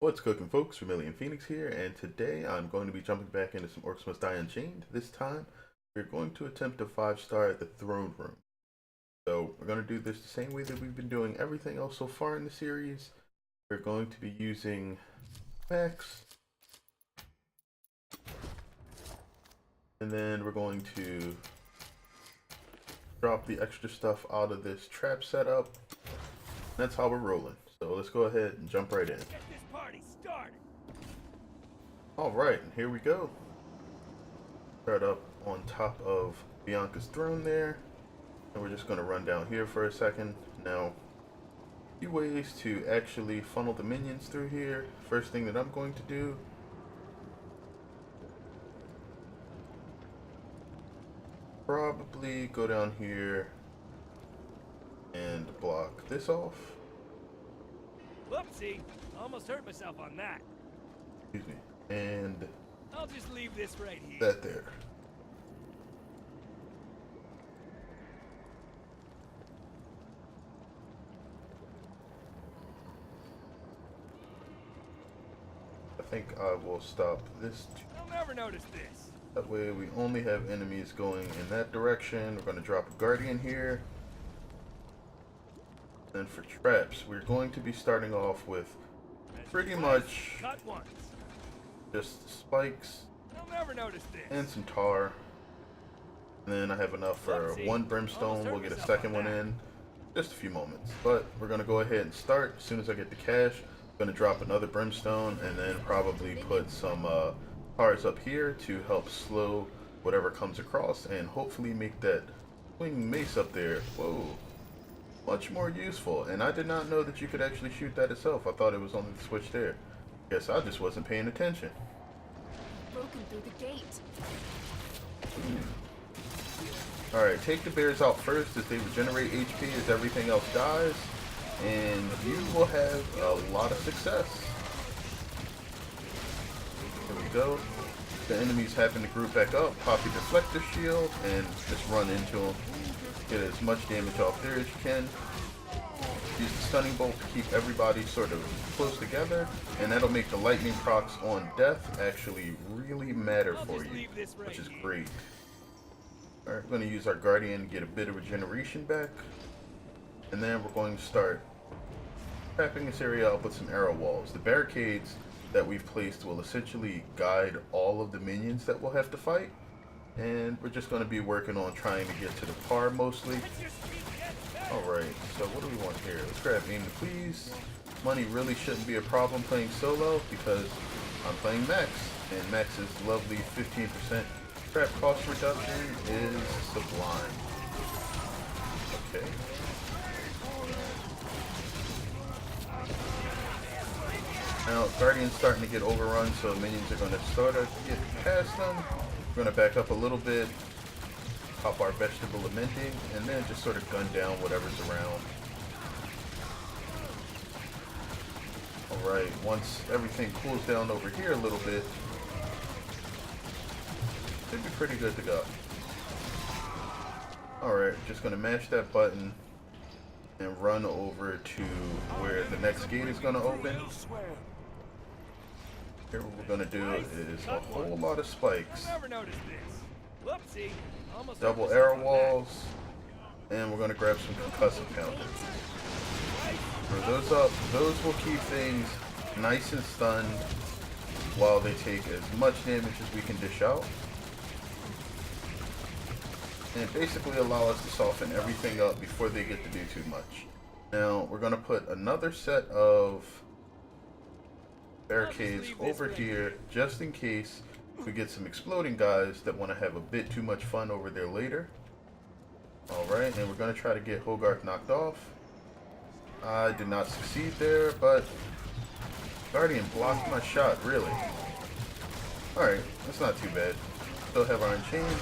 What's cooking, folks? Vermillion Phoenix here, and today I'm going to be jumping back into some Orcs Must Die Unchained. This time, we're going to attempt a 5-star at the Throne Room. So, we're going to do this the same way that we've been doing everything else so far in the series. We're going to be using Max, and then we're going to drop the extra stuff out of this trap setup. That's how we're rolling. So let's go ahead and jump right in. Get this party started. Alright, here we go. Start up on top of Bianca's throne there. And we're just going to run down here for a second. Now, a few ways to actually funnel the minions through here. First thing that I'm going to do, probably go down here and block this off. Whoopsie, almost hurt myself on that. Excuse me. And I'll just leave this right here. that there. I think I will stop this. I'll never notice this. That way we only have enemies going in that direction. We're going to drop a guardian here. Then for traps, we're going to be starting off with pretty much Cut once. just spikes I'll never notice this. and some tar. And then I have enough for one brimstone. We'll get a second one in just a few moments. But we're going to go ahead and start. As soon as I get the cash, I'm going to drop another brimstone and then probably put some tars up here to help slow whatever comes across and hopefully make that swing mace up there, whoa, much more useful. And I did not know that you could actually shoot that itself. I thought it was only the switch there. Guess I just wasn't paying attention. Broken through the gate. Alright, take the bears out first as they regenerate HP as everything else dies, and you will have a lot of success. Here we go. The enemies happen to group back up, pop your deflector shield, and just run into them. Get as much damage off there as you can. Use the stunning bolt to keep everybody sort of close together, and that'll make the lightning procs on death actually really matter for you, which is great. Alright, we're going to use our guardian to get a bit of regeneration back, and then we're going to start trapping this area up with some arrow walls. The barricades that we've placed will essentially guide all of the minions that we'll have to fight, and we're just going to be working on trying to get to the par mostly. Alright, so what do we want here? Let's grab aim to please. Money really shouldn't be a problem playing solo because I'm playing Max, and Max's lovely 15% trap cost reduction is sublime. Okay. Now, Guardian's starting to get overrun, so minions are going to start to get past them. We're going to back up a little bit, pop our vegetable lamenting, and then just sort of gun down whatever's around. Alright, once everything cools down over here a little bit, should be pretty good to go. Alright, just going to mash that button and run over to where the next gate is going to open. Here what we're going to do is a whole lot of spikes. Whoopsie, almost Double arrow walls, and we're going to grab some concussive pounders. Throw those up. Those will keep things nice and stunned while they take as much damage as we can dish out. And basically allow us to soften everything up before they get to do too much. Now, we're going to put another set of barricades over here just in case we get some exploding guys that want to have a bit too much fun over there later. Alright, and we're going to try to get Hogarth knocked off. I did not succeed there, but Guardian blocked my shot, really. Alright, that's not too bad. Still have our Unchained.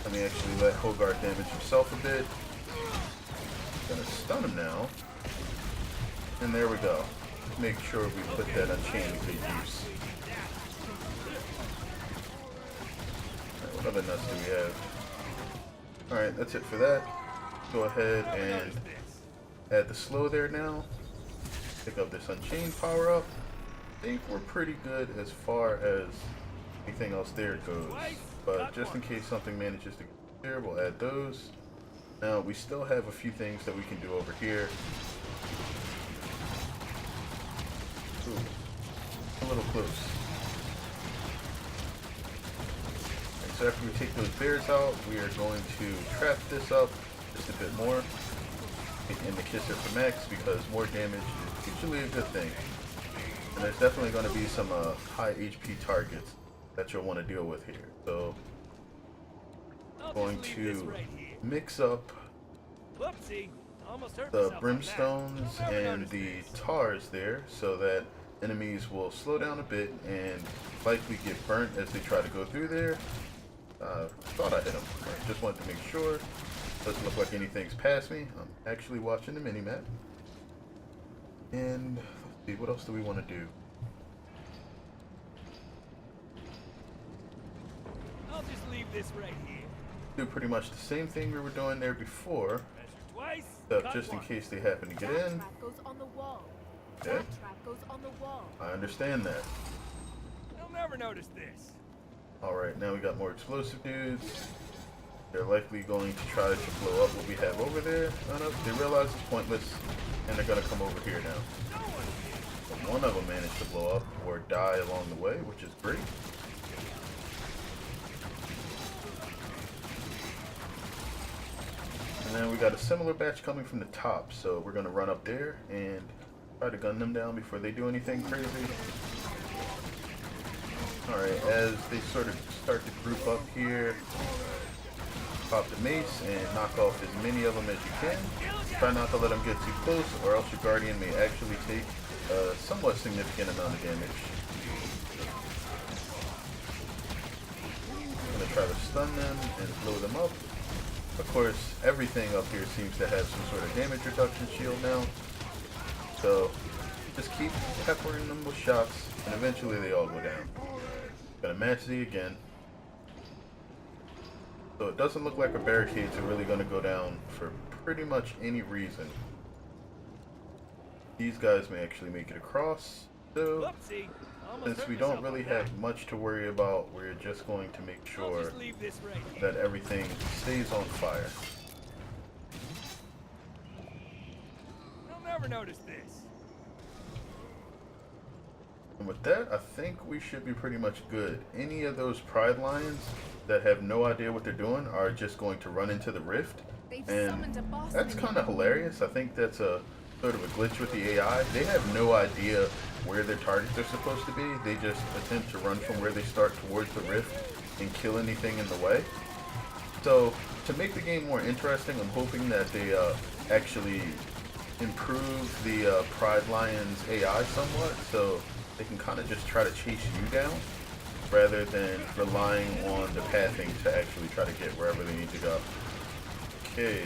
Let me actually let Hogarth damage himself a bit. Gonna stun him now. And there we go. Make sure we put that Unchained to good use. Alright, what other nuts do we have? Alright, that's it for that. Go ahead and add the slow there now. Pick up this Unchained power up. think we're pretty good as far as anything else there goes. But just in case something manages to get there, we'll add those. Now we still have a few things that we can do over here. Ooh, a little close. Right, so after we take those bears out, we are going to trap this up just a bit more in the kisser for max, because more damage is usually a good thing. And there's definitely going to be some high HP targets that you'll want to deal with here. So going to mix up the brimstones and the tars there so that enemies will slow down a bit and likely get burnt as they try to go through there. Thought I hit them. Just wanted to make sure. Doesn't look like anything's past me. I'm actually watching the mini-map. And let's see, what else do we want to do? I'll just leave this right here. Do pretty much the same thing we were doing there before, except just in case they happen to get in. Okay. I understand that. They'll never notice this. Alright, now we got more explosive dudes. They're likely going to try to blow up what we have over there. Oh, no, they realize it's pointless, and they're going to come over here now. But one of them managed to blow up or die along the way, which is great. And then we got a similar batch coming from the top, so we're going to run up there and try to gun them down before they do anything crazy. Alright, as they sort of start to group up here, pop the mace and knock off as many of them as you can. Try not to let them get too close, or else your guardian may actually take a somewhat significant amount of damage. I'm going to try to stun them and blow them up. Of course, everything up here seems to have some sort of damage reduction shield now. So just keep peppering them with shots, and eventually they all go down. Gonna match Z again. So it doesn't look like our barricades are really gonna go down for pretty much any reason. These guys may actually make it across. So since we don't really have much to worry about, we're just going to make sure that everything stays on fire. They'll never notice this. And with that, I think we should be pretty much good. Any of those pride lions that have no idea what they're doing are just going to run into the rift. And that's kind of hilarious. I think that's a sort of a glitch with the AI. They have no idea where their targets are supposed to be. They just attempt to run from where they start towards the rift and kill anything in the way. So to make the game more interesting, I'm hoping that they actually improve the Pride Lion's AI somewhat, so they can kind of just try to chase you down rather than relying on the pathing to actually try to get wherever they need to go. Okay.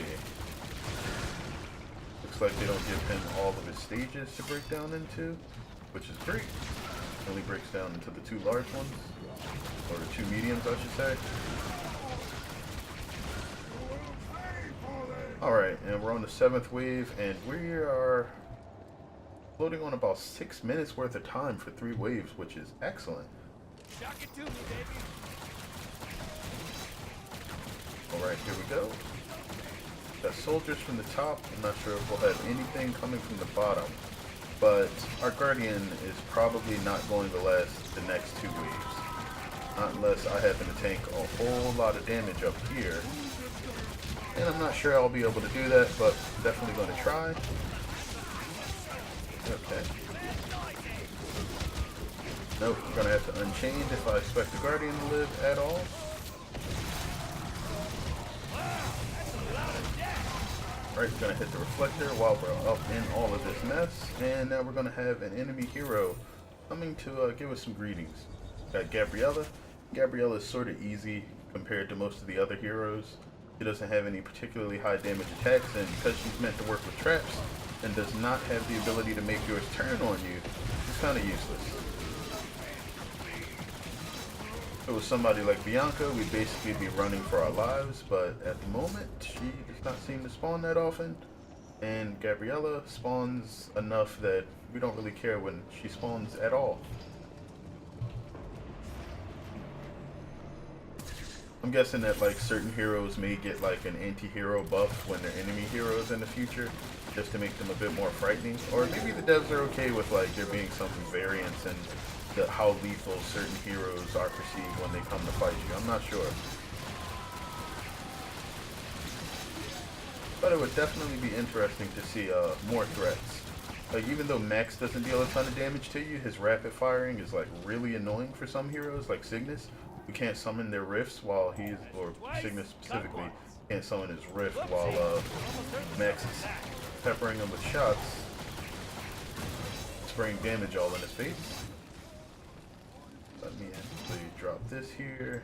Looks like they don't give him all of his stages to break down into, which is great. Only breaks down into the two large ones, or the two mediums, I should say. Alright, and we're on the 7th wave, and we are floating on about 6 minutes worth of time for 3 waves, which is excellent. Shock it to me, baby. Alright, here we go. Got soldiers from the top. I'm not sure if we'll have anything coming from the bottom, but our Guardian is probably not going to last the next 2 waves. Not unless I happen to tank a whole lot of damage up here. And I'm not sure I'll be able to do that, but definitely going to try. Okay. Nope, we're going to have to Unchained if I expect the Guardian to live at all. Alright, going to hit the reflector while we're up in all of this mess. And now we're going to have an enemy hero coming to give us some greetings. Got Gabriella. Gabriella is sort of easy compared to most of the other heroes. She doesn't have any particularly high damage attacks, and because she's meant to work with traps and does not have the ability to make yours turn on you, she's kind of useless. If it was somebody like Bianca, we'd basically be running for our lives, but at the moment, she does not seem to spawn that often. And Gabriella spawns enough that we don't really care when she spawns at all. I'm guessing that like certain heroes may get like an anti-hero buff when they're enemy heroes in the future, just to make them a bit more frightening. Or maybe the devs are okay with like there being some variance in how lethal certain heroes are perceived when they come to fight you. I'm not sure. But it would definitely be interesting to see more threats. Like even though Max doesn't deal a ton of damage to you, his rapid firing is like really annoying for some heroes, like Cygnus. We can't summon their rifts while he's, or Cygnus specifically, can't summon his rift while Max is peppering him with shots, spraying damage all in his face. Let me actually drop this here.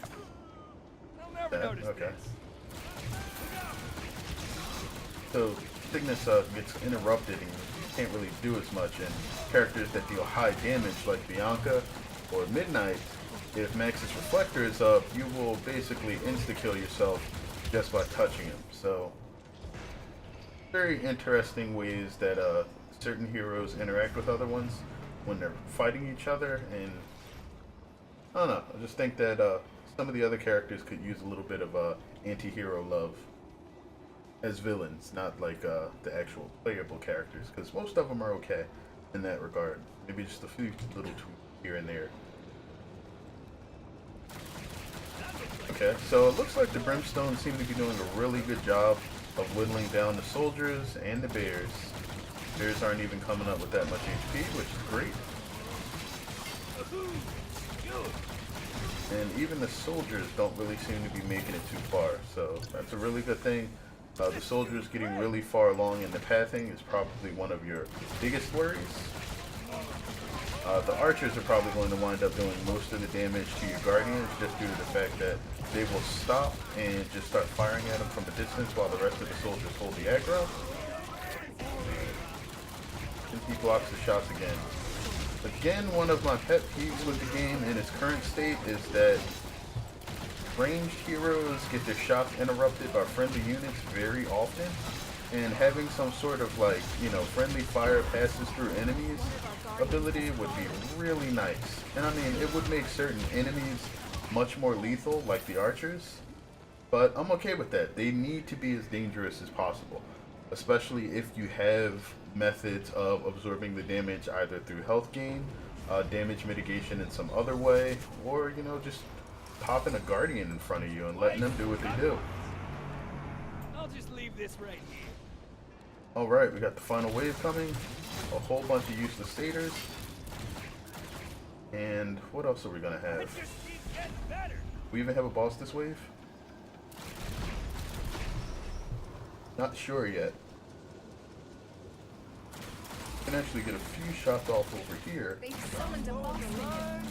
Okay. So Cygnus gets interrupted and can't really do as much, and characters that deal high damage like Bianca or Midnight, if Max's Reflector is up, you will basically insta-kill yourself just by touching him. So very interesting ways that certain heroes interact with other ones when they're fighting each other, and I don't know, I just think that some of the other characters could use a little bit of anti-hero love as villains, not like the actual playable characters, because most of them are okay in that regard. Maybe just a few little tweaks here and there. Okay, so it looks like the Brimstone seem to be doing a really good job of whittling down the soldiers and the bears. Bears aren't even coming up with that much HP, which is great. And even the soldiers don't really seem to be making it too far, so that's a really good thing. The soldiers getting really far along in the pathing is probably one of your biggest worries. The archers are probably going to wind up doing most of the damage to your guardians just due to the fact that they will stop and just start firing at them from a distance while the rest of the soldiers hold the aggro. And he blocks the shots again. Again, one of my pet peeves with the game in its current state is that ranged heroes get their shots interrupted by friendly units very often, and having some sort of like, you know, friendly fire passes through enemies ability would be really nice. And I mean, it would make certain enemies much more lethal, like the archers, but I'm okay with that. They need to be as dangerous as possible, especially if you have methods of absorbing the damage either through health gain, damage mitigation in some other way, or, you know, just popping a guardian in front of you and letting them do what they do. I'll just leave this right here. Alright, we got the final wave coming. A whole bunch of useless satyrs. And what else are we gonna have? It just keeps getting better. We even have a boss this wave? Not sure yet. Can actually get a few shots off over here. They summoned a monster.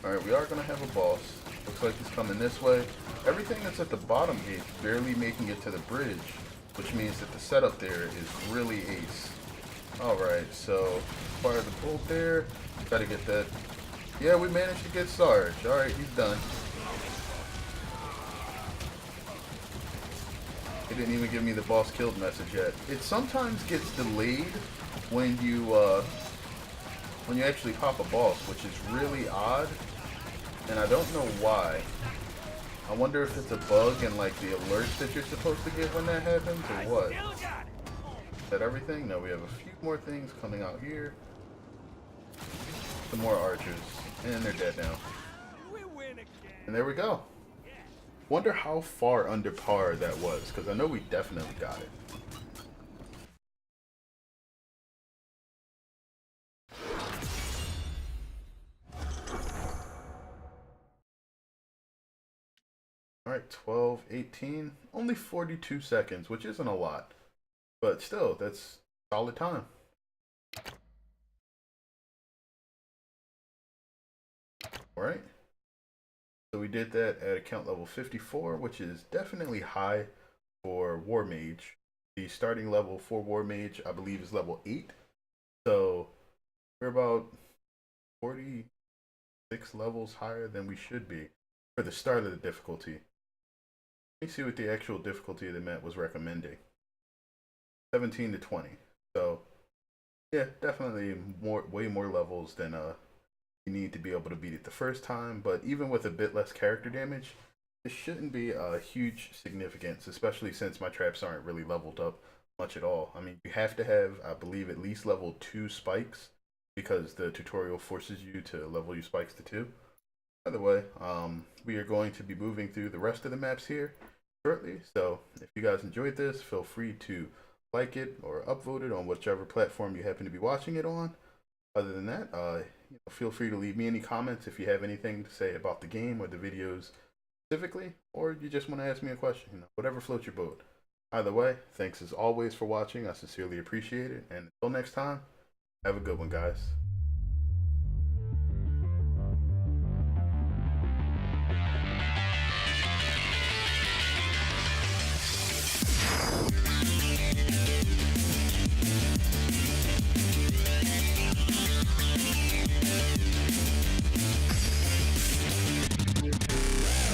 Alright, we are gonna have a boss. Looks like he's coming this way. Everything that's at the bottom gate is barely making it to the bridge, which means that the setup there is really ace. Alright, so fire the bolt there. Gotta get that. Yeah, we managed to get Sarge. Alright, he's done. He didn't even give me the boss killed message yet. It sometimes gets delayed when you actually pop a boss, which is really odd, and I don't know why. I wonder if it's a bug in like the alerts that you're supposed to get when that happens, or what? Is that everything? No, we have a few more things coming out here. Some more archers, and they're dead now. We win again. And there we go. Wonder how far under par that was, because I know we definitely got it. Alright, 12, 18, only 42 seconds, which isn't a lot, but still, that's solid time. Alright, so we did that at account level 54, which is definitely high for War Mage. The starting level for War Mage, I believe, is level 8, so we're about 46 levels higher than we should be for the start of the difficulty. Let me see what the actual difficulty of the map was recommending. 17 to 20. So yeah, definitely way more levels than you need to be able to beat it the first time. But even with a bit less character damage, it shouldn't be a huge significance, especially since my traps aren't really leveled up much at all. I mean, you have to have, I believe, at least level 2 spikes because the tutorial forces you to level your spikes to 2. By the way, we are going to be moving through the rest of the maps here shortly. So if you guys enjoyed this, feel free to like it or upvote it on whichever platform you happen to be watching it on. Other than that, feel free to leave me any comments if you have anything to say about the game or the videos specifically, or you just want to ask me a question. Whatever floats your boat. Either way, thanks as always for watching. I sincerely appreciate it. And until next time, have a good one, guys.